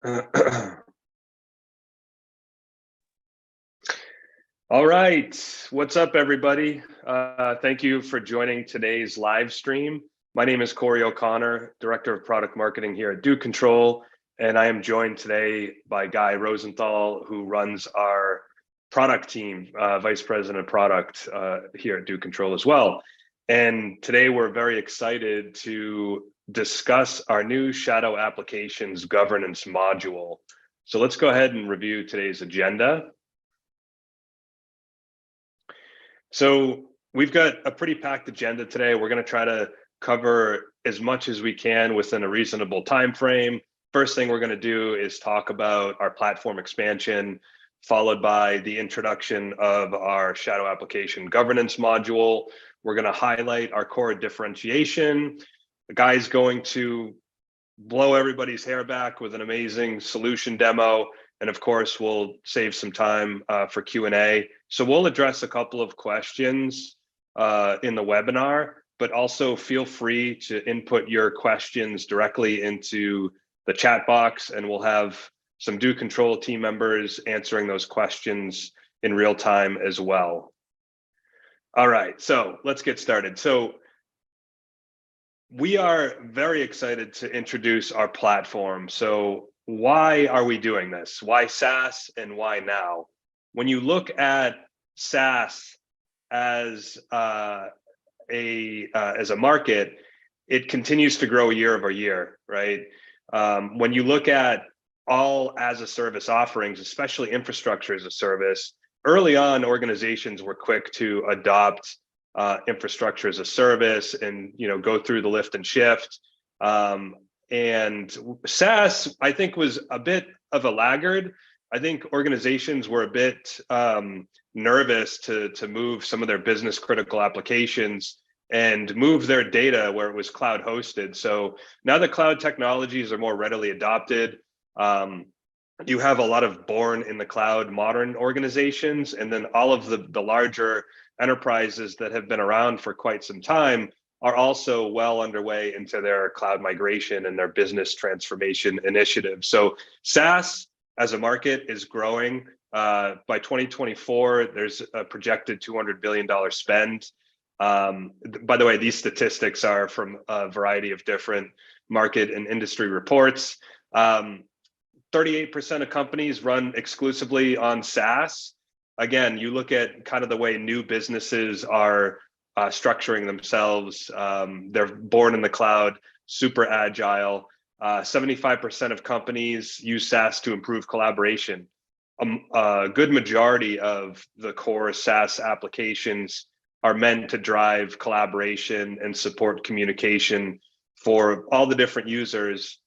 All right, what's up, everybody? Thank you for joining today's live stream. My name is Corey O'Connor, Director of Product Marketing here at DoControl, and I am joined today by Guy Rosenthal, who runs our product team, Vice President of Product here at DoControl as well. And today we're very excited to discuss our new Shadow Applications Governance module. So let's go ahead and review today's agenda. So we've got a pretty packed agenda today. We're going to try to cover as much as we can within a reasonable time frame. First thing we're going to do is talk about our platform expansion, followed by the introduction of our Shadow Application Governance module. We're going to highlight our core differentiation. The guy's going to blow everybody's hair back with an amazing solution demo. And of course, we'll save some time for Q&A. So we'll address a couple of questions in the webinar, but also feel free to input your questions directly into the chat box, and we'll have some DoControl team members answering those questions in real time as well. All right, so let's get started. So we are very excited to introduce our platform. So why are we doing this? Why SaaS and why now? When you look at SaaS as a market, it continues to grow year over year, right? When you look at all as a service offerings, especially infrastructure as a service, early on organizations were quick to adopt infrastructure as a service and go through the lift and shift. And SaaS, I think, was a bit of a laggard. I think organizations were a bit nervous to move some of their business critical applications and move their data where it was cloud hosted. So now the cloud technologies are more readily adopted. You have a lot of born in the cloud modern organizations, and then all of the larger enterprises that have been around for quite some time are also well underway into their cloud migration and their business transformation initiatives. So SaaS as a market is growing. By 2024, there's a projected $200 billion spend. By the way, these statistics are from a variety of different market and industry reports. 38% of companies run exclusively on SaaS. Again, you look at kind of the way new businesses are structuring themselves. They're born in the cloud, super agile. 75% of companies use SaaS to improve collaboration. A good majority of the core SaaS applications are meant to drive collaboration and support communication for all the different users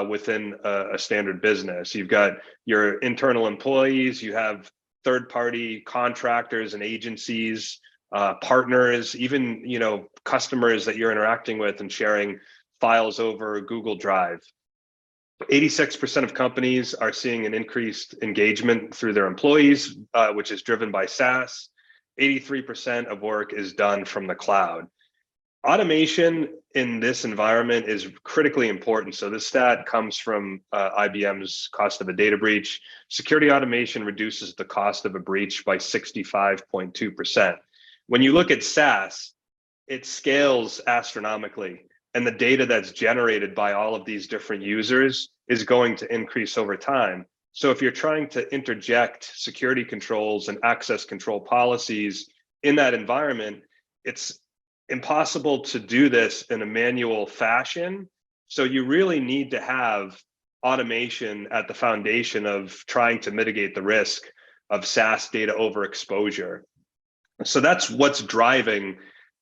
within a standard business. You've got your internal employees, you have third-party contractors and agencies, partners, even customers that you're interacting with and sharing files over Google Drive. 86% of companies are seeing an increased engagement through their employees, which is driven by SaaS. 83% of work is done from the cloud. Automation in this environment is critically important. So this stat comes from IBM's cost of a data breach. Security automation reduces the cost of a breach by 65.2%. When you look at SaaS, it scales astronomically, and the data that's generated by all of these different users is going to increase over time. So if you're trying to interject security controls and access control policies in that environment, it's impossible to do this in a manual fashion. So you really need to have automation at the foundation of trying to mitigate the risk of SaaS data overexposure. So that's what's driving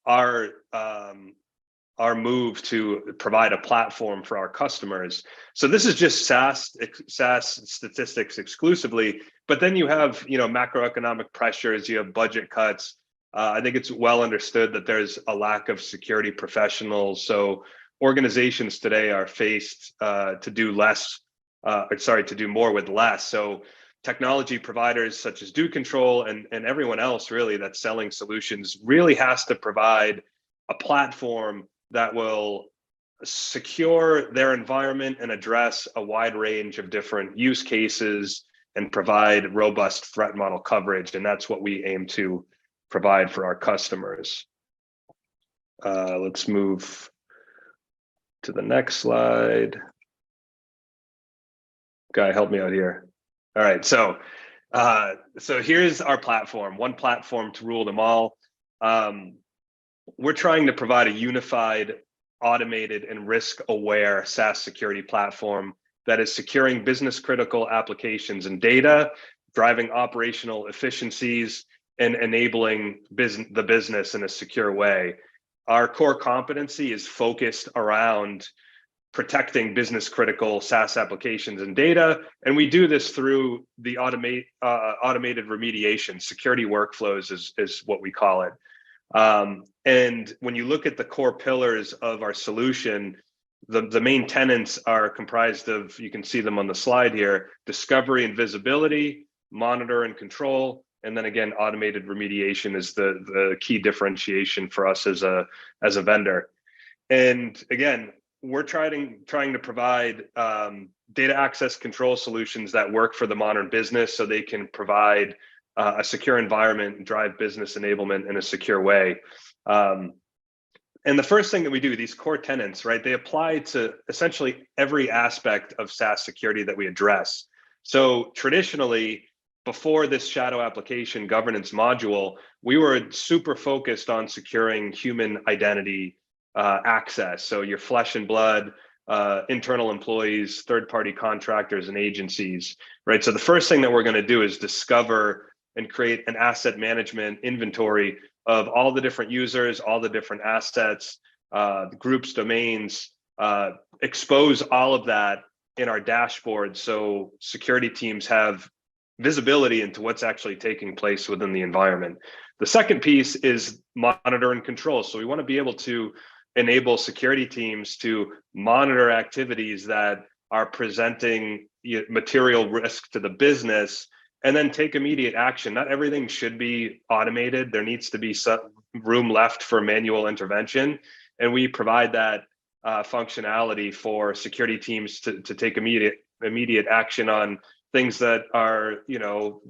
our move to provide a platform for our customers. So this is just SaaS statistics exclusively, but then you have macroeconomic pressures, you have budget cuts. I think it's well understood that there's a lack of security professionals. So organizations today are faced to do more with less. So technology providers such as DoControl and everyone else really that's selling solutions really has to provide a platform that will secure their environment and address a wide range of different use cases and provide robust threat model coverage. And that's what we aim to provide for our customers. Let's move to the next slide. Guy, help me out here. All right, so here's our platform, one platform to rule them all. We're trying to provide a unified, automated, and risk-aware SaaS security platform that is securing business-critical applications and data, driving operational efficiencies, and enabling the business in a secure way. Our core competency is focused around protecting business-critical SaaS applications and data, and we do this through the automated remediation. Security workflows is what we call it. And when you look at the core pillars of our solution, the main tenets are comprised of, you can see them on the slide here, discovery and visibility, monitor and control, and then again, automated remediation is the key differentiation for us as a vendor. And again, we're trying to provide data access control solutions that work for the modern business so they can provide a secure environment and drive business enablement in a secure way. And the first thing that we do, these core tenets, right, they apply to essentially every aspect of SaaS security that we address. So traditionally, before this shadow application governance module, we were super focused on securing human identity access. So your flesh and blood, internal employees, third-party contractors, and agencies, right? So the first thing that we're going to do is discover and create an asset management inventory of all the different users, all the different assets, groups, domains, expose all of that in our dashboard so security teams have visibility into what's actually taking place within the environment. The second piece is monitor and control. So we want to be able to enable security teams to monitor activities that are presenting material risk to the business and then take immediate action. Not everything should be automated. There needs to be some room left for manual intervention. And we provide that functionality for security teams to take immediate action on things that are,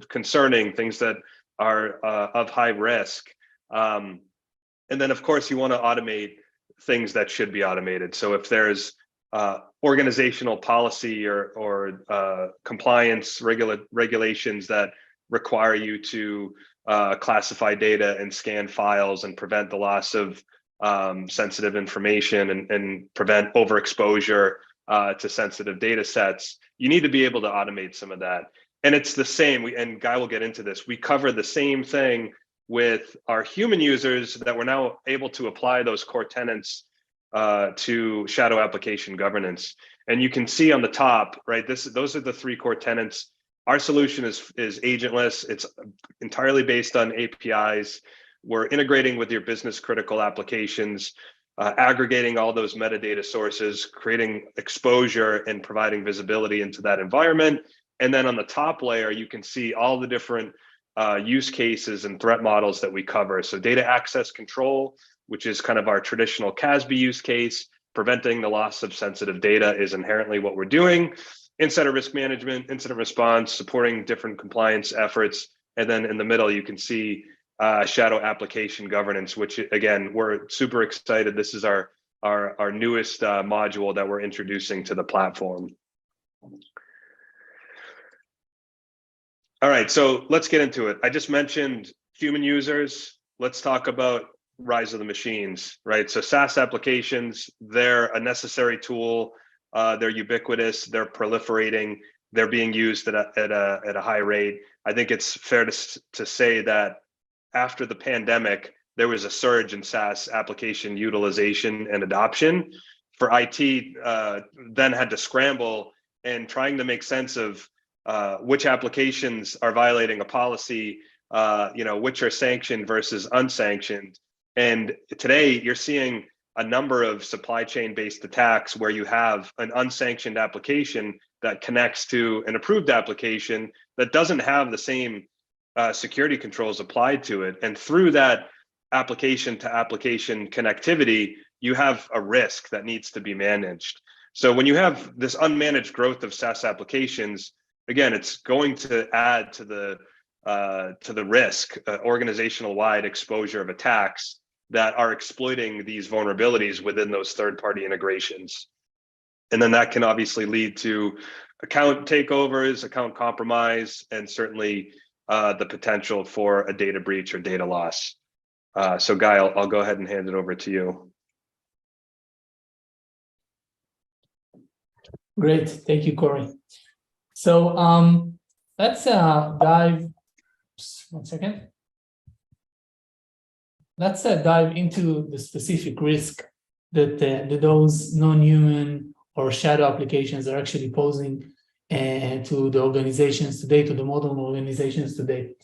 concerning, things that are of high risk. And then of course you want to automate things that should be automated. So if there's organizational policy or compliance regulations that require you to classify data and scan files and prevent the loss of sensitive information and prevent overexposure to sensitive data sets, you need to be able to automate some of that. And it's the same, and Guy will get into this, we cover the same thing with our human users that we're now able to apply those core tenets to shadow application governance. And you can see on the top, right, those are the three core tenets. Our solution is agentless. It's entirely based on APIs. We're integrating with your business critical applications, aggregating all those metadata sources, creating exposure and providing visibility into that environment. And then on the top layer, you can see all the different use cases and threat models that we cover. So data access control, which is kind of our traditional CASB use case, preventing the loss of sensitive data is inherently what we're doing. Incident risk management, incident response, supporting different compliance efforts. And then in the middle, you can see shadow application governance, which again, we're super excited. This is our newest module that we're introducing to the platform. All right, so let's get into it. I just mentioned human users. Let's talk about rise of the machines, right? So SaaS applications, they're a necessary tool. They're ubiquitous, they're proliferating, they're being used at a high rate. I think it's fair to say that after the pandemic, there was a surge in SaaS application utilization and adoption. For IT, then had to scramble and trying to make sense of which applications are violating a policy, which are sanctioned versus unsanctioned. And today you're seeing a number of supply chain based attacks where you have an unsanctioned application that connects to an approved application that doesn't have the same security controls applied to it. And through that application to application connectivity, you have a risk that needs to be managed. So when you have this unmanaged growth of SaaS applications, again, it's going to add to the risk, organizational-wide exposure of attacks that are exploiting these vulnerabilities within those third-party integrations. And then that can obviously lead to account takeovers, account compromise, and certainly the potential for a data breach or data loss. So Guy, I'll go ahead and hand it over to you. Great, thank you, Corey. So let's dive, one second. Let's dive into the specific risk that those non-human or shadow applications are actually posing to the organizations today, to the modern organizations today.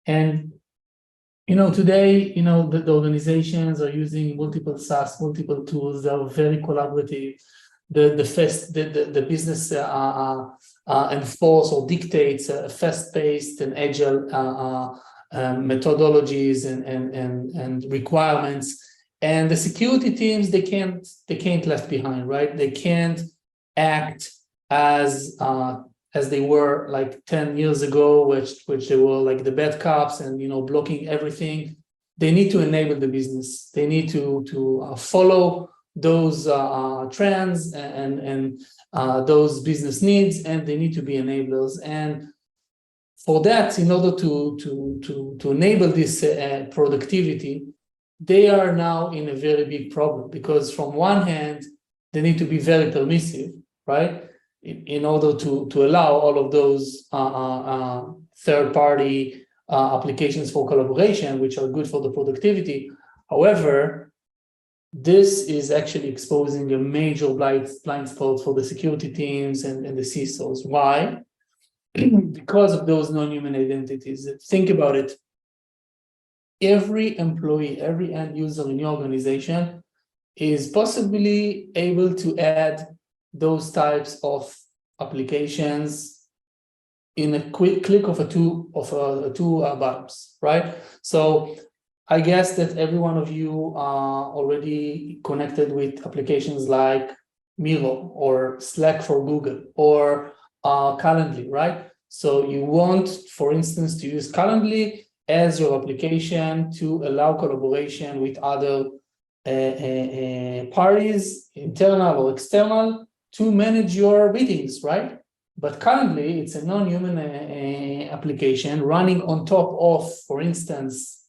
And today, the organizations are using multiple SaaS, multiple tools that are very collaborative. The business enforce or dictates fast-paced and agile methodologies and requirements. And the security teams, they can't left behind, right? They can't act as they were like 10 years ago, which they were like the bad cops and blocking everything. They need to enable the business. They need to follow those trends and those business needs, and they need to be enablers. And for that, in order to enable this productivity, they are now in a very big problem, because from one hand, they need to be very permissive, right? In order to allow all of those third-party applications for collaboration, which are good for the productivity. However, this is actually exposing a major blind spot for the security teams and the CISOs. Why? Because of those non-human identities. Think about it. Every employee, every end user in your organization is possibly able to add those types of applications in a quick click of two buttons, right? So I guess that every one of you are already connected with applications like Miro or Slack for Google or Calendly, right? So you want, for instance, to use Calendly as your application to allow collaboration with other parties, internal or external, to manage your meetings, right? But currently, it's a non-human application running on top of, for instance,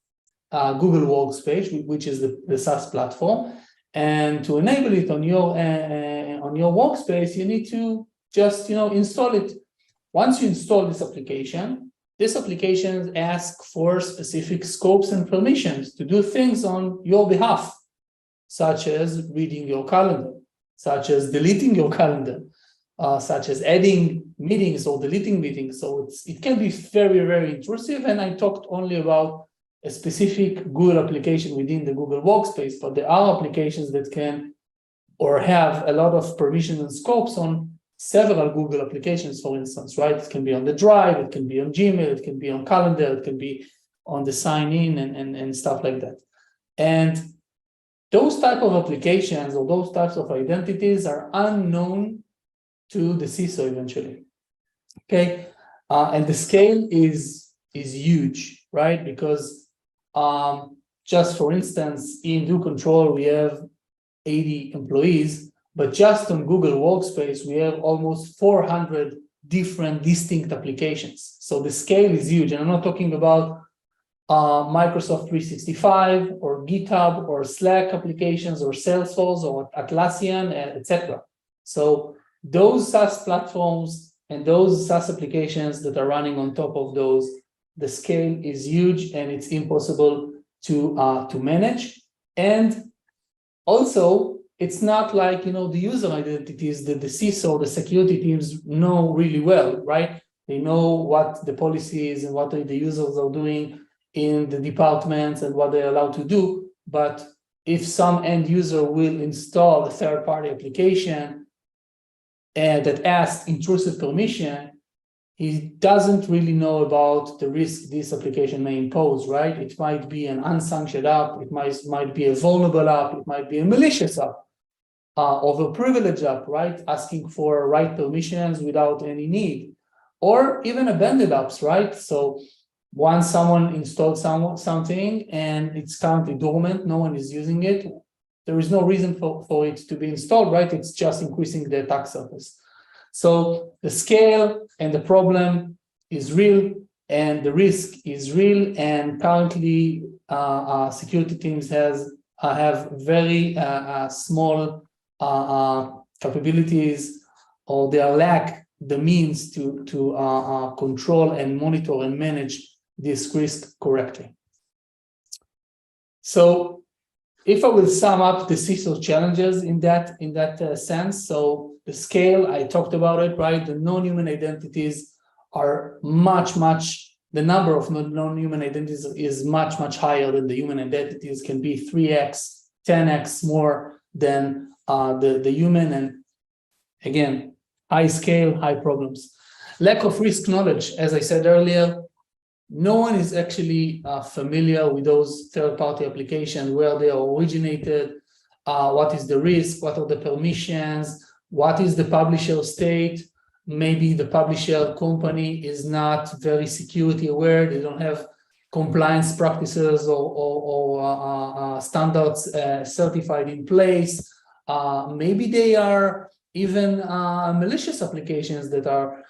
Google Workspace, which is the SaaS platform. And to enable it on your workspace, you need to just install it. Once you install this application asks for specific scopes and permissions to do things on your behalf, such as reading your calendar, such as deleting your calendar, such as adding meetings or deleting meetings. So it can be very, very intrusive. And I talked only about a specific Google application within the Google Workspace, but there are applications that can or have a lot of permissions and scopes on several Google applications, for instance, right? It can be on the Drive, it can be on Gmail, it can be on Calendar, it can be on the sign-in and stuff like that. And those type of applications or those types of identities are unknown to the CISO eventually, okay? And the scale is huge, right? Because just for instance, in DoControl, we have 80 employees, but just on Google Workspace, we have almost 400 different distinct applications. So the scale is huge. And I'm not talking about Microsoft 365 or GitHub or Slack applications or Salesforce or Atlassian, etc. So those SaaS platforms and those SaaS applications that are running on top of those, the scale is huge and it's impossible to manage. And also, it's not like, the user identities that the CISO, the security teams know really well, right? They know what the policies and what the users are doing in the departments and what they're allowed to do. But if some end user will install a third-party application that asks intrusive permission, he doesn't really know about the risk this application may impose, right? It might be an unsanctioned app, it might be a vulnerable app, it might be a malicious app, overprivileged app, right? Asking for right permissions without any need, or even abandoned apps, right? So once someone installed something and it's currently dormant, no one is using it, there is no reason for it to be installed, right? It's just increasing the attack surface. So the scale and the problem is real, and the risk is real. And currently, security teams have very small capabilities, or they lack the means to control and monitor and manage this risk correctly. So, if I will sum up the CISO challenges in that sense, so the scale, I talked about it, right? The non-human identities are the number of non-human identities is much higher than the human identities, can be 3x, 10x more than the human, and again, high scale, high problems. Lack of risk knowledge, as I said earlier, no one is actually familiar with those third-party applications, where they originated, what is the risk, what are the permissions, what is the publisher state. Maybe the publisher company is not very security aware, they don't have compliance practices or standards certified in place. Maybe they are even malicious applications that are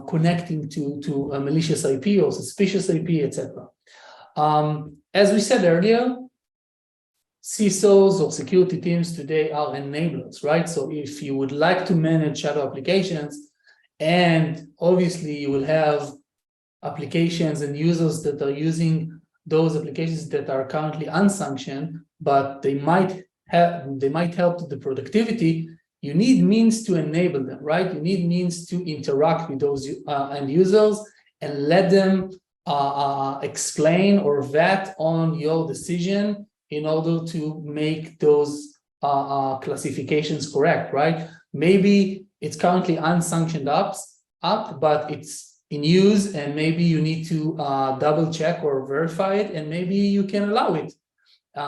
connecting to a malicious IP or suspicious IP, etc. As we said earlier, CISOs or security teams today are enablers, right? So if you would like to manage shadow applications, and obviously you will have applications and users that are using those applications that are currently unsanctioned, but they might help to the productivity, you need means to enable them, right? You need means to interact with those end users and let them explain or vet on your decision in order to make those classifications correct, right? Maybe it's currently unsanctioned app, but it's in use, and maybe you need to double check or verify it, and maybe you can allow it.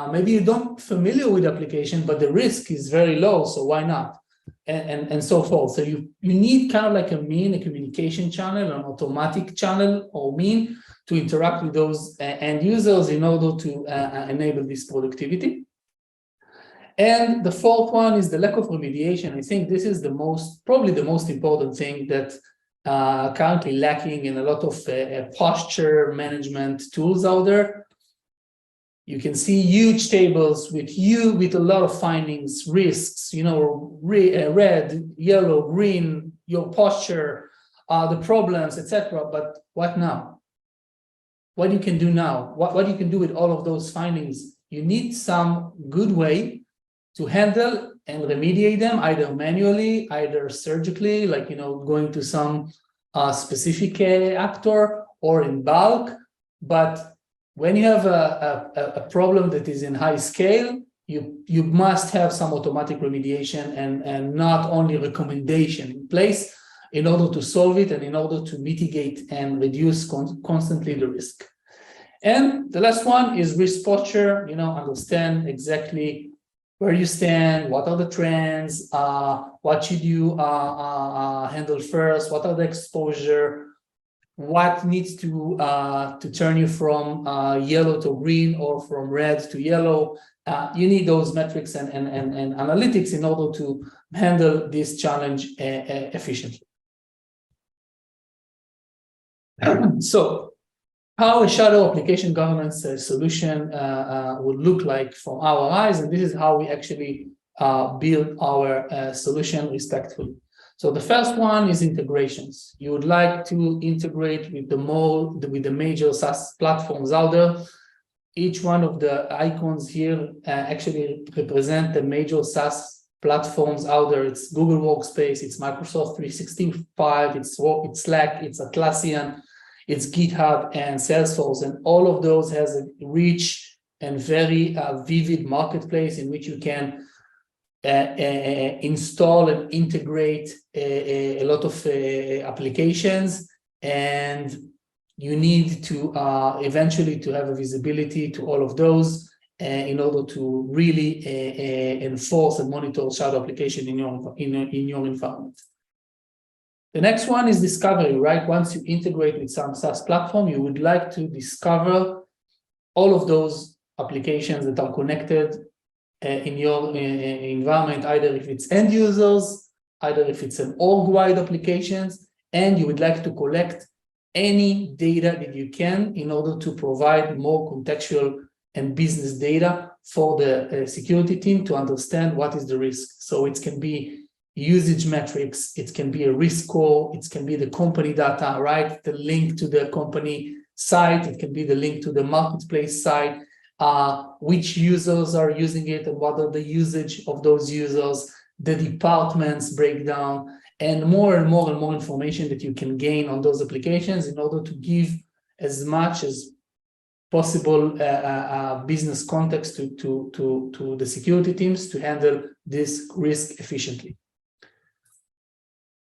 Maybe you don't familiar with the application, but the risk is very low, so why not? And so forth. So you need kind of like a communication channel, an automatic channel or mean to interact with those end users in order to enable this productivity. And the fourth one is the lack of remediation. I think this is probably the most important thing that currently lacking in a lot of posture management tools out there. You can see huge tables with a lot of findings, risks, red, yellow, green, your posture, the problems, etc. But what now? What you can do now? What you can do with all of those findings? You need some good way to handle and remediate them, either manually, either surgically, like going to some specific actor, or in bulk. But when you have a problem that is in high scale, you must have some automatic remediation and not only recommendation in place in order to solve it and in order to mitigate and reduce constantly the risk. And the last one is risk posture. Understand exactly where you stand, what are the trends, what should you handle first, what are the exposure, what needs to turn you from yellow to green or from red to yellow. You need those metrics and analytics in order to handle this challenge efficiently. So, how a shadow application governance solution would look like from our eyes, and this is how we actually build our solution respectfully. So the first one is integrations. You would like to integrate with the major SaaS platforms out there. Each one of the icons here actually represent the major SaaS platforms out there. It's Google Workspace, it's Microsoft 365, it's Slack, it's Atlassian, it's GitHub and Salesforce, and all of those has a rich and very vivid marketplace in which you can install and integrate a lot of applications, and you need to eventually to have a visibility to all of those in order to really enforce and monitor shadow application in your environment. The next one is discovery, right? Once you integrate with some SaaS platform, you would like to discover all of those applications that are connected in your environment, either if it's end users, either if it's an org-wide applications, and you would like to collect any data that you can in order to provide more contextual and business data for the security team to understand what is the risk. So it can be usage metrics, it can be a risk score, it can be the company data, right? The link to the company site, it can be the link to the marketplace site, which users are using it and what are the usage of those users, the departments breakdown, and more information that you can gain on those applications in order to give as much as possible business context to the security teams to handle this risk efficiently.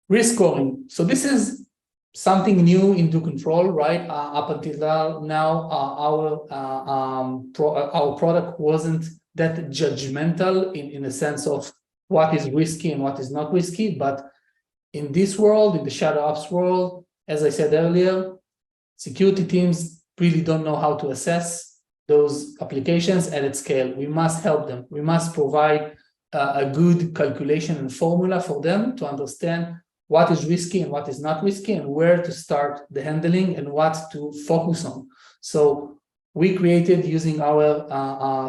Risk scoring. So this is something new in DoControl, right? Up until now, our product wasn't that judgmental in the sense of what is risky and what is not risky. But in this world, in the shadow ops world, as I said earlier, security teams really don't know how to assess those applications at scale. We must help them. We must provide a good calculation and formula for them to understand what is risky and what is not risky, and where to start the handling and what to focus on. So we created, using our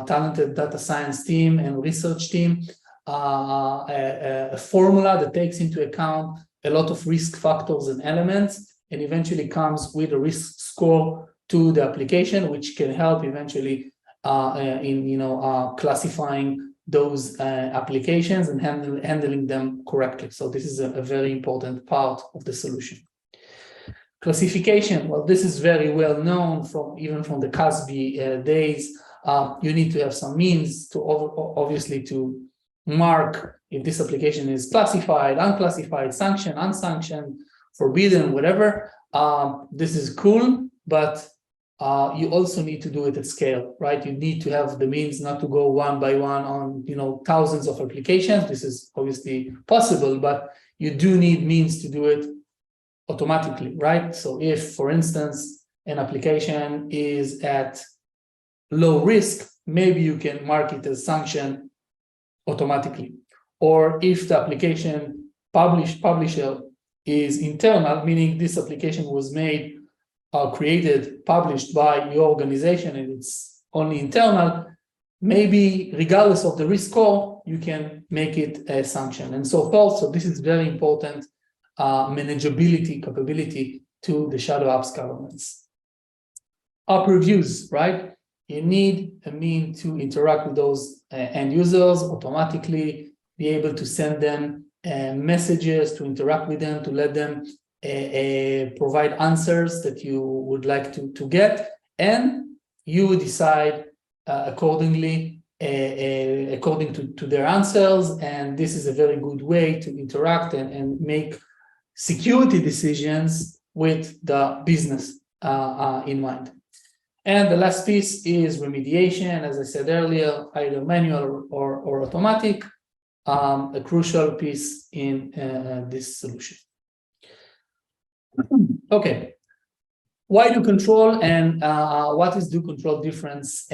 talented data science team and research team, a formula that takes into account a lot of risk factors and elements, and eventually comes with a risk score to the application, which can help eventually in classifying those applications and handling them correctly. So this is a very important part of the solution. Classification, well, this is very well known even from the CASB days. You need to have some means to obviously to mark if this application is classified, unclassified, sanctioned, unsanctioned, forbidden, whatever. This is cool, but you also need to do it at scale, right? You need to have the means not to go one by one on thousands of applications. This is obviously possible, but you do need means to do it automatically, right? So if, for instance, an application is at low risk, maybe you can mark it as sanctioned automatically. Or if the application publisher is internal, meaning this application was made created, published by your organization, and it's only internal, maybe regardless of the risk score, you can make it a sanction and so forth. So this is very important manageability capability to the shadow apps governance. App reviews, right? You need a means to interact with those end users automatically, be able to send them messages, to interact with them, to let them provide answers that you would like to get, and you decide accordingly, according to their answers. And this is a very good way to interact and make security decisions with the business in mind. And the last piece is remediation, as I said earlier, either manual or automatic, a crucial piece in this solution. Okay, why DoControl, and what is DoControl Difference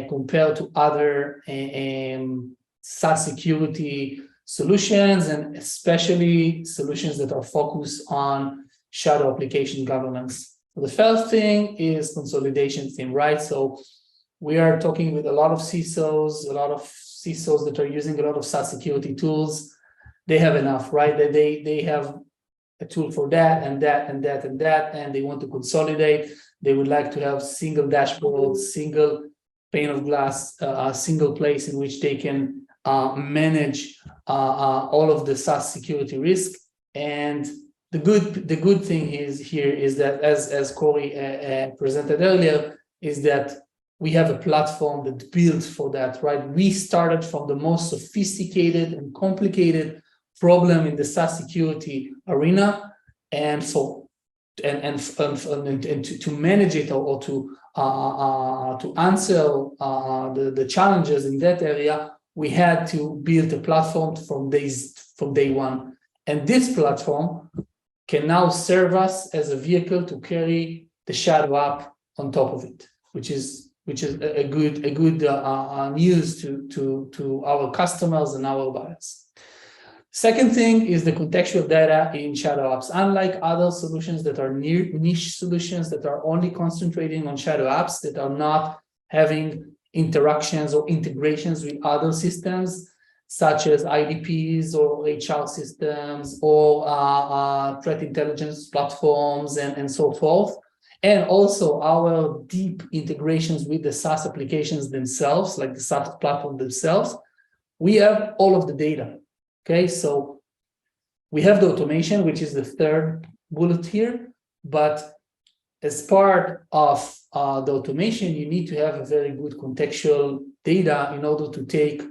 compared to other SaaS security solutions, and especially solutions that are focused on shadow application governance? The first thing is consolidation theme, right? So we are talking with a lot of CISOs, that are using a lot of SaaS security tools. They have enough, right? They have a tool for that and that and that and that, and they want to consolidate. They would like to have single dashboards, single pane of glass, a single place in which they can manage all of the SaaS security risk. And the good thing is that, as Corey presented earlier, is that we have a platform that's built for that, right? We started from the most sophisticated and complicated problem in the SaaS security arena, and so and to manage it or to answer the challenges in that area, we had to build a platform from day one. And this platform can now serve us as a vehicle to carry the shadow app on top of it, which is a good news to our customers and our buyers. Second thing is the contextual data in shadow apps. Unlike other solutions that are niche solutions that are only concentrating on shadow apps, that are not having interactions or integrations with other systems, such as IDPs or HR systems or threat intelligence platforms and so forth. And also our deep integrations with the SaaS applications themselves, like the SaaS platform themselves. We have all of the data. Okay, so we have the automation, which is the third bullet here, but as part of the automation, you need to have a very good contextual data in order to take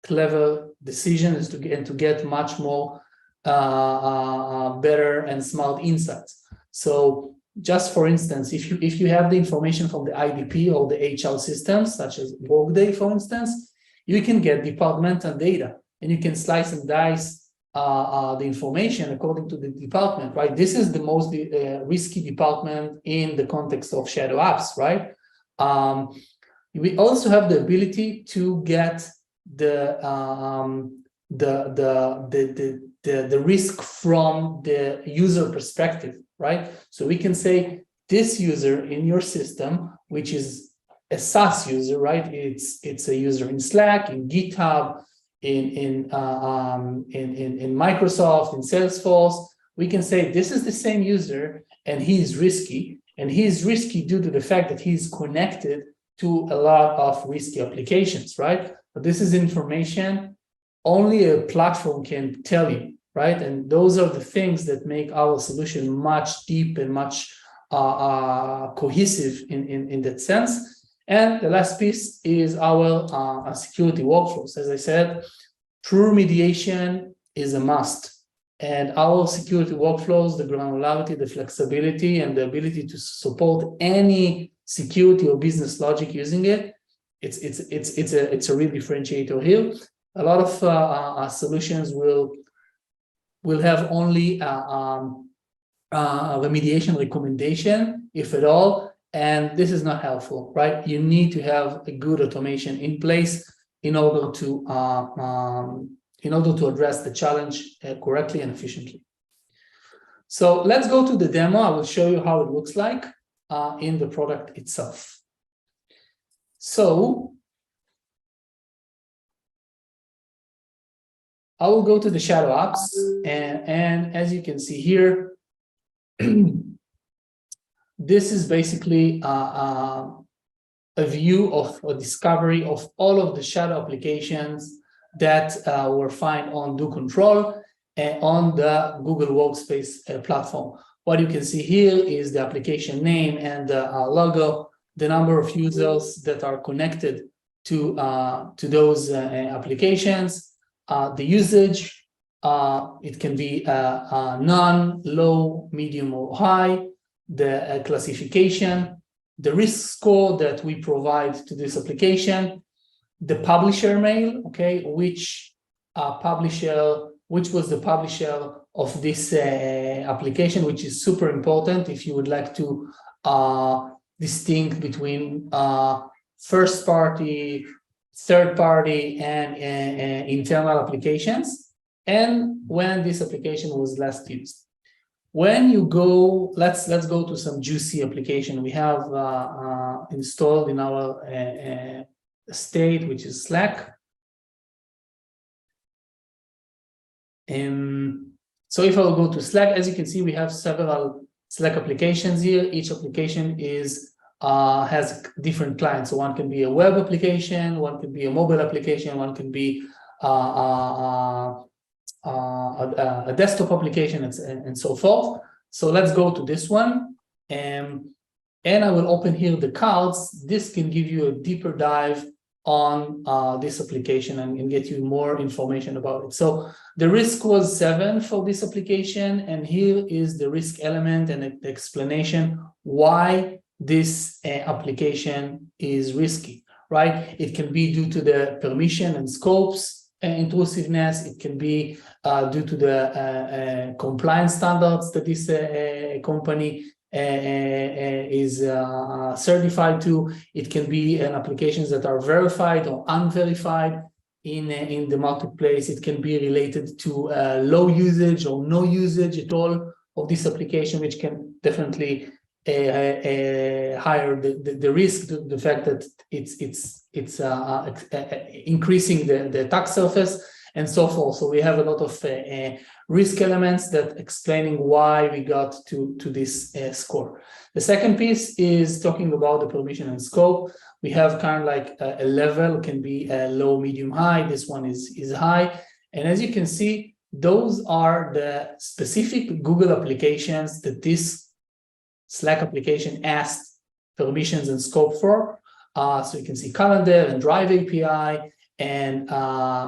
clever decisions to get much more better and smart insights. So just for instance, if you have the information from the IDP or the HR systems, such as Workday, for instance, you can get departmental data. And you can slice and dice the information according to the department, right? This is the most risky department in the context of shadow apps, right? We also have the ability to get the risk from the user perspective, right? So we can say this user in your system, which is a SaaS user, right? It's a user in Slack, in GitHub, in Microsoft, in Salesforce. We can say this is the same user and he is risky, and he is risky due to the fact that he's connected to a lot of risky applications, right? But this is information only a platform can tell you, right? And those are the things that make our solution much deep and much cohesive in that sense. And the last piece is our security workflows. As I said, true remediation is a must. And our security workflows, the granularity, the flexibility, and the ability to support any security or business logic using it, it's a real differentiator here. A lot of solutions will have only remediation recommendation, if at all. And this is not helpful, right? You need to have a good automation in place in order to address the challenge correctly and efficiently. So let's go to the demo. I will show you how it looks like in the product itself. So I will go to the shadow apps, and as you can see here, this is basically a view of a discovery of all of the shadow applications that were found on DoControl and on the Google Workspace platform. What you can see here is the application name and the logo, the number of users that are connected to those applications, the usage. It can be none, low, medium, or high, the classification, the risk score that we provide to this application, the publisher mail, okay, which was the publisher of this application, which is super important if you would like to distinguish between first party, third party, and internal applications, and when this application was last used. When you go, let's go to some juicy application we have installed in our state, which is Slack. So if I will go to Slack, as you can see, we have several Slack applications here. Each application has different clients. So one can be a web application, one can be a mobile application, one can be a desktop application, and so forth. So let's go to this one. And and I will open here the cards. This can give you a deeper dive on this application and get you more information about it. So the risk was 7 for this application, and here is the risk element and the explanation why this application is risky, right? It can be due to the permission and scopes intrusiveness. It can be due to the compliance standards that this company is certified to. It can be applications that are verified or unverified in the marketplace. It can be related to low usage or no usage at all of this application, which can definitely higher the risk, the fact that it's increasing the attack surface and so forth. So we have a lot of risk elements that explaining why we got to this score. The second piece is talking about the permission and scope. We have kind of like a level, can be low, medium, high. This one is high. And as you can see, those are the specific Google applications that this Slack application asked permissions and scope for. So you can see calendar and drive API and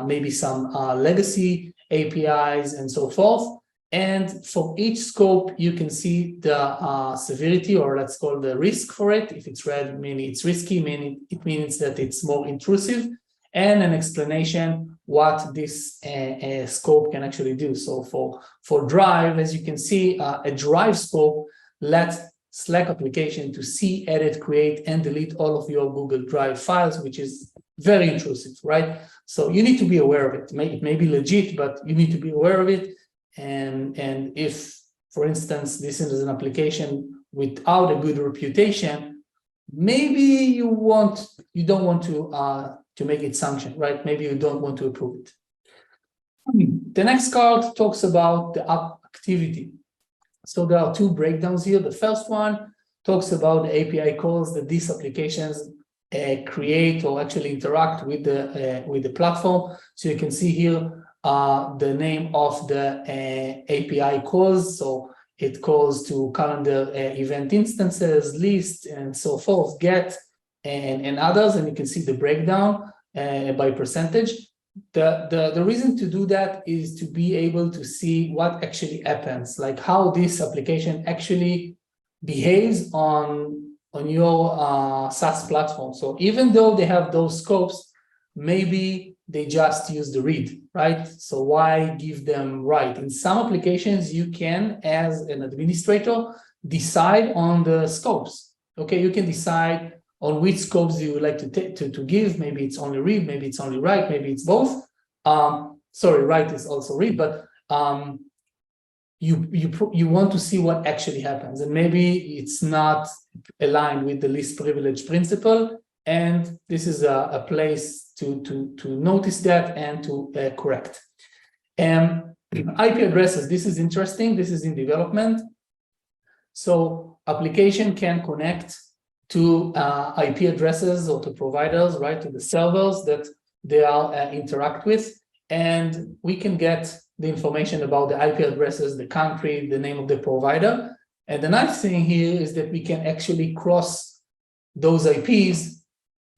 maybe some legacy APIs and so forth. And for each scope, you can see the severity, or let's call the risk for it. If it's red, meaning it's risky, meaning it means that it's more intrusive, and an explanation what this scope can actually do. So for drive, as you can see, a drive scope lets Slack application to see, edit, create, and delete all of your Google Drive files, which is very intrusive, right? So you need to be aware of it. It may be legit, but you need to be aware of it. And if, for instance, this is an application without a good reputation, maybe you don't want to make it sanction, right? Maybe you don't want to approve it. The next card talks about the app activity. So there are 2 breakdowns here. The first one talks about the API calls that these applications create or actually interact with the platform. So you can see here the name of the API calls. So it calls to calendar event instances, list, and so forth, get, and others. And you can see the breakdown by percentage. The reason to do that is to be able to see what actually happens, like how this application actually behaves on your SaaS platform. So even though they have those scopes, maybe they just use the read, right? So why give them write? In some applications, you can, as an administrator, decide on the scopes. Okay, you can decide on which scopes you would like to give. Maybe it's only read, maybe it's only write, maybe it's both. Sorry, write is also read, but you want to see what actually happens, and maybe it's not aligned with the least privilege principle, and this is a place to notice that and to correct. IP addresses, this is interesting. This is in development. So application can connect to IP addresses or to providers, right, to the servers that they are interact with, and we can get the information about the IP addresses, the country, the name of the provider. And the nice thing here is that we can actually cross those IPs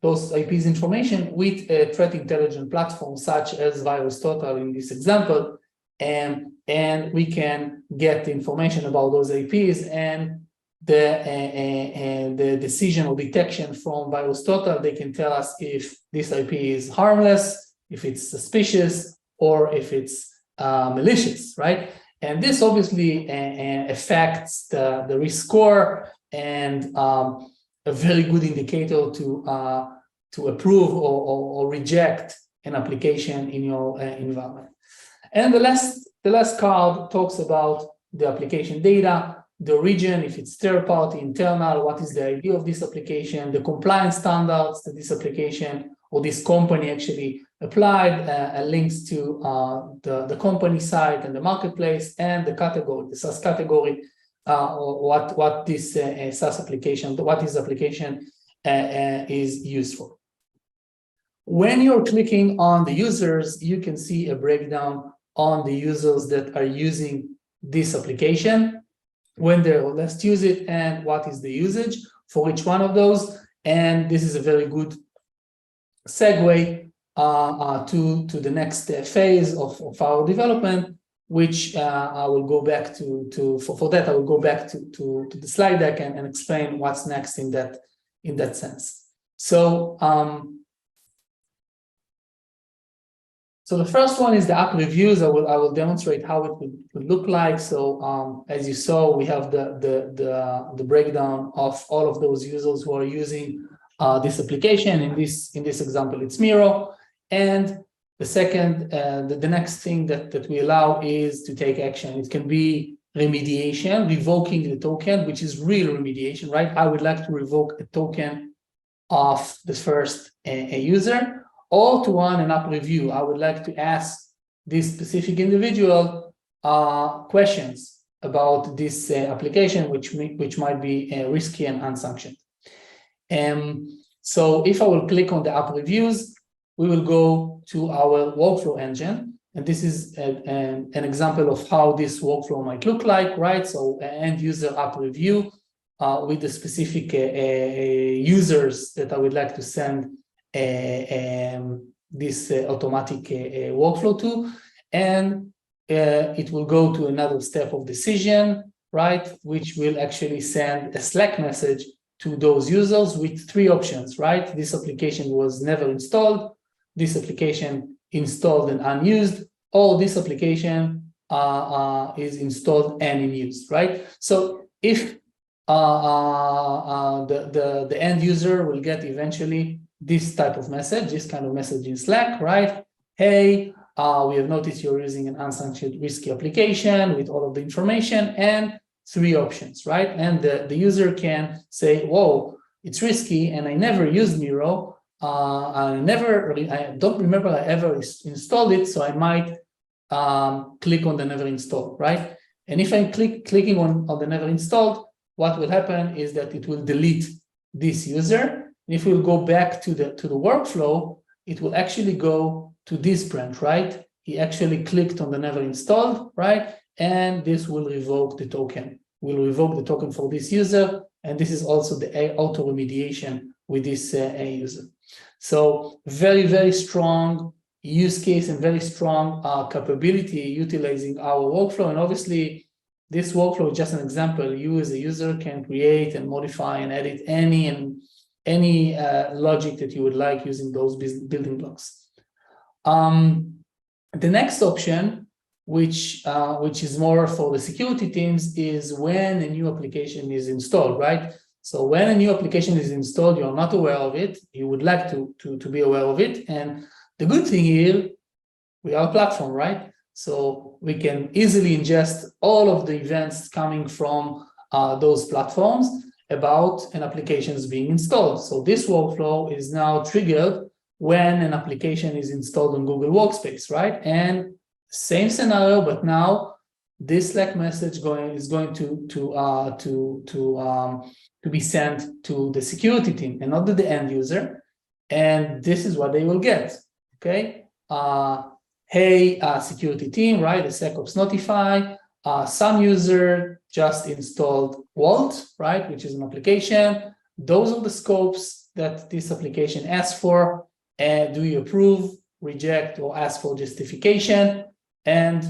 information with a threat intelligence platform such as VirusTotal in this example, and we can get information about those IPs and the decision or detection from VirusTotal. They can tell us if this IP is harmless, if it's suspicious, or if it's malicious, right? And this obviously affects the risk score and a very good indicator to approve or reject an application in your environment. And the last card talks about the application data, the origin, if it's third party, internal, what is the idea of this application, the compliance standards that this application or this company actually applied, links to the company site and the marketplace, and the category, the SaaS category, or what this SaaS application, what this application is used for. When you're clicking on the users, you can see a breakdown on the users that are using this application, when they last use it, and what is the usage. for each one of those. And this is a very good segue to the next phase of our development, which I will go back for that I will go back to the slide deck and explain what's next in that sense. So the first one is the app reviews. I will demonstrate how it would look like. So as you saw, we have the breakdown of all of those users who are using this application. In this example, it's Miro. And the second, the next thing that we allow is to take action. It can be remediation, revoking the token, which is real remediation, right? I would like to revoke a token of the first user, or to run an app review. I would like to ask this specific individual questions about this application, which might be risky and unsanctioned. So if I will click on the app reviews, we will go to our workflow engine. And this is an example of how this workflow might look like, right? So an end user app review with the specific users that I would like to send this automatic workflow to. And it will go to another step of decision, right? Which will actually send a Slack message to those users with 3 options, right? This application was never installed, this application installed and unused, or this application is installed and in use, right? So if the end user will get eventually this type of message, this kind of message in Slack, right? Hey, we have noticed you're using an unsanctioned risky application with all of the information and 3 options, right? And the user can say, whoa, it's risky and I never used Miro. I don't remember I ever installed it, so I might click on the never installed, right? And if I'm clicking on the never installed, what will happen is that it will delete this user. And if we'll go back to the workflow, it will actually go to this branch, right? He actually clicked on the never installed, right? And this will revoke the token. We'll revoke the token for this user. And this is also the auto remediation with this user. So very, very strong use case and very strong capability utilizing our workflow. And obviously, this workflow is just an example. You as a user can create and modify and edit any logic that you would like using those building blocks. The next option, which is more for the security teams, is when a new application is installed, right? So when a new application is installed, you're not aware of it. You would like to be aware of it. And the good thing here, we are a platform, right? So we can easily ingest all of the events coming from those platforms about an application is being installed. So this workflow is now triggered when an application is installed on Google Workspace, right? And same scenario, but now this Slack message is going to be sent to the security team and not to the end user. And this is what they will get, okay? Hey, security team, right? The SecOps notify. Some user just installed Vault, right? Which is an application. Those are the scopes that this application asks for. And do you approve, reject, or ask for justification? And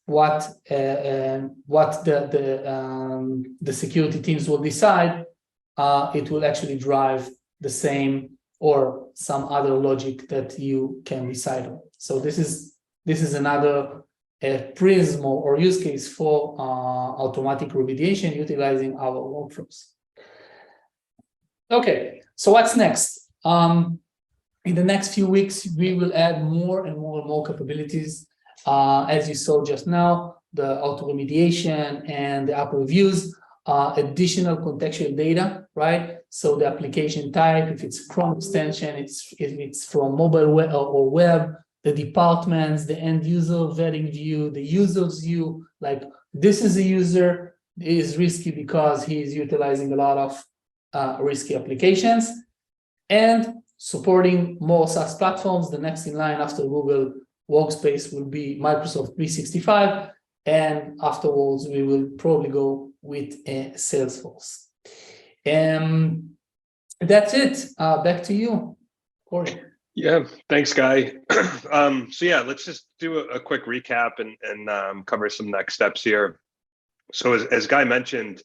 what the security teams will decide, it will actually drive the same or some other logic that you can decide on. So this is another prism or use case for automatic remediation utilizing our workflows. Okay, so what's next? In the next few weeks, we will add more and more capabilities. As you saw just now, the auto remediation and the app reviews, additional contextual data, right? So the application type, if it's Chrome extension, if it's from mobile web or web, the departments, the end user vetting view, the user's view, like this is a user is risky because he is utilizing a lot of risky applications, and supporting more SaaS platforms. The next in line after Google Workspace will be Microsoft 365, and afterwards we will probably go with Salesforce. That's it. Back to you, Corey. Yeah, thanks, Guy. So yeah, let's just do a quick recap and cover some next steps here. So as Guy mentioned,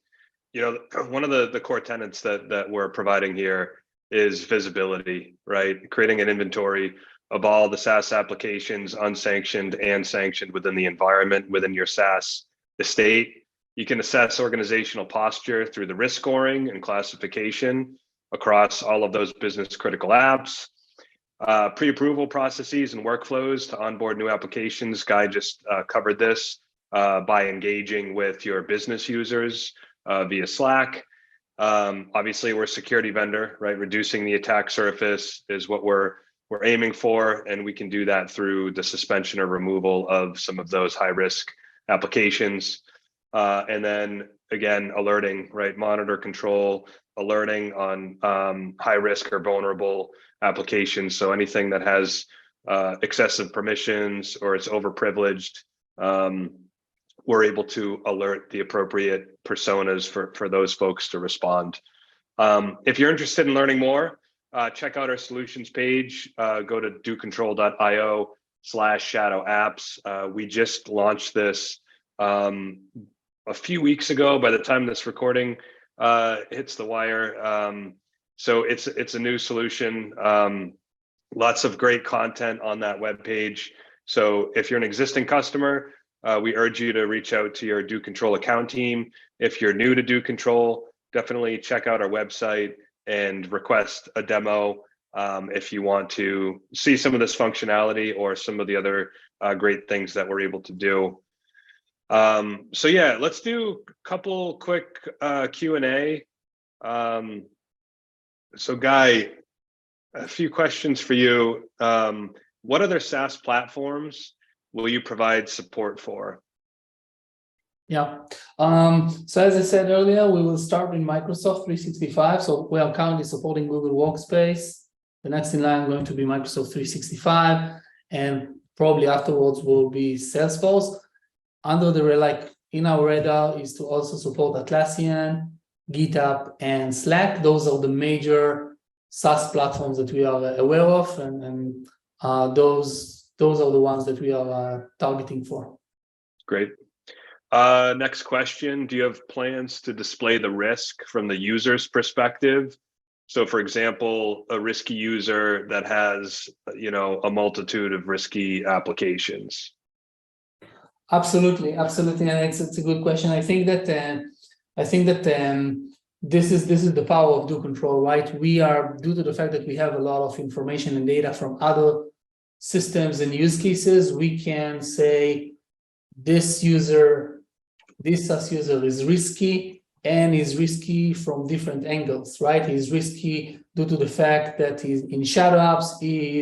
one of the core tenets that we're providing here is visibility, right? Creating an inventory of all the SaaS applications, unsanctioned and sanctioned within the environment, within your SaaS estate. You can assess organizational posture through the risk scoring and classification across all of those business critical apps. Pre-approval processes and workflows to onboard new applications. Guy just covered this by engaging with your business users via Slack. Obviously, we're a security vendor, right? Reducing the attack surface is what we're aiming for, and we can do that through the suspension or removal of some of those high-risk applications. And then again, alerting, right? Monitor, control, alerting on high-risk or vulnerable applications. So anything that has excessive permissions or it's overprivileged, we're able to alert the appropriate personas for those folks to respond. If you're interested in learning more, check out our solutions page. Go to doccontrol.io/shadow apps. We just launched this a few weeks ago. By the time this recording hits the wire, so it's a new solution. Lots of great content on that webpage. So if you're an existing customer, we urge you to reach out to your DoControl account team. If you're new to DoControl, definitely check out our website and request a demo if you want to see some of this functionality or some of the other great things that we're able to do. So yeah, let's do a couple quick Q&A. So Guy, a few questions for you. What other SaaS platforms will you provide support for? Yeah. So as I said earlier, we will start with Microsoft 365. So we are currently supporting Google Workspace. The next in line going to be Microsoft 365, and probably afterwards will be Salesforce. Under the in our radar is to also support Atlassian, GitHub, and Slack. Those are the major SaaS platforms that we are aware of, and those are the ones that we are targeting for. Great. Next question. Do you have plans to display the risk from the user's perspective? So for example, a risky user that has, a multitude of risky applications. Absolutely, and it's a good question. I think that this is the power of DoControl, right? We are, due to the fact that we have a lot of information and data from other systems and use cases, we can say this SaaS user is risky, and is risky from different angles, right? He's risky due to the fact that he's in shadow apps, he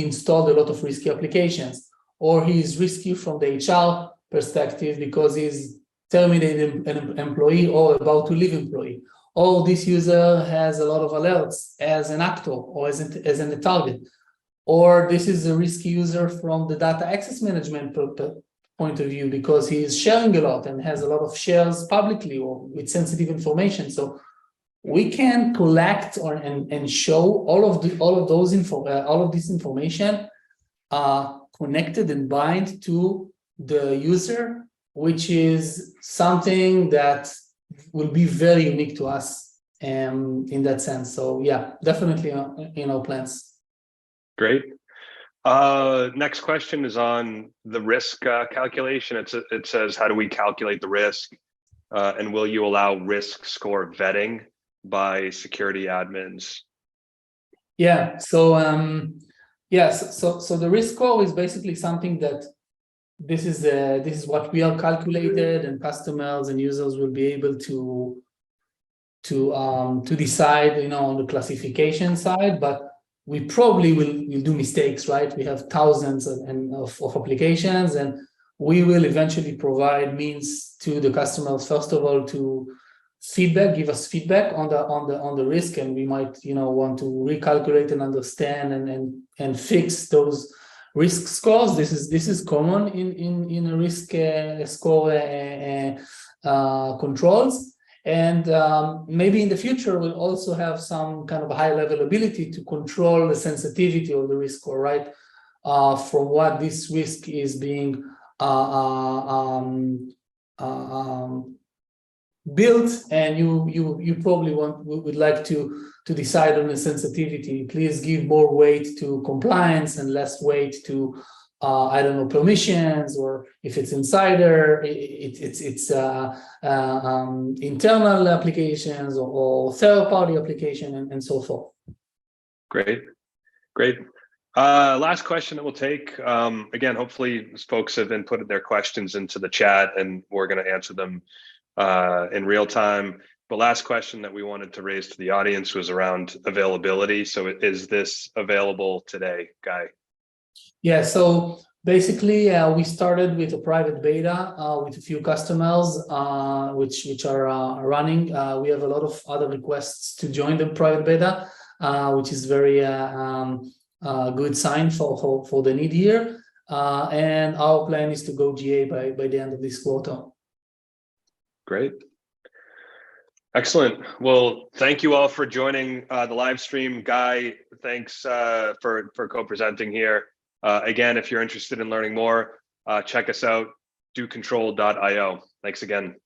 installed a lot of risky applications, or he's risky from the HR perspective because he's terminated an employee or about to leave employee. Or this user has a lot of alerts as an actor or as a target. Or this is a risky user from the data access management point of view because he is sharing a lot and has a lot of shares publicly or with sensitive information. So we can collect and show all of this information connected and bind to the user, which is something that will be very unique to us in that sense. So yeah, definitely in our plans. Great. Next question is on the risk calculation. It says, how do we calculate the risk? And will you allow risk score vetting by security admins? Yeah. So yes. So the risk score is basically something that this is what we are calculated, and customers and users will be able to decide, on the classification side, but we probably will do mistakes, right? We have thousands of applications, and we will eventually provide means to the customers, first of all, to give us feedback on the risk, and we might want to recalculate and understand and fix those risk scores. This is common in a risk score controls. And maybe in the future, we'll also have some kind of high-level ability to control the sensitivity of the risk score, right? From what this risk is being built, and you probably would like to decide on the sensitivity. Please give more weight to compliance and less weight to I don't know, permissions, or if it's insider, it's internal applications or third-party application and so forth. Great. Last question that we'll take. Again, hopefully folks have inputted their questions into the chat and we're going to answer them in real time. The last question that we wanted to raise to the audience was around availability. So is this available today, Guy? Yeah, so basically we started with a private beta with a few customers which are running. We have a lot of other requests to join the private beta, which is very good sign for the need here. And our plan is to go GA by the end of this quarter. Great. Excellent. Well, thank you all for joining the live stream. Guy, thanks for co-presenting here. Again, if you're interested in learning more, check us out, DoControl.io. Thanks again.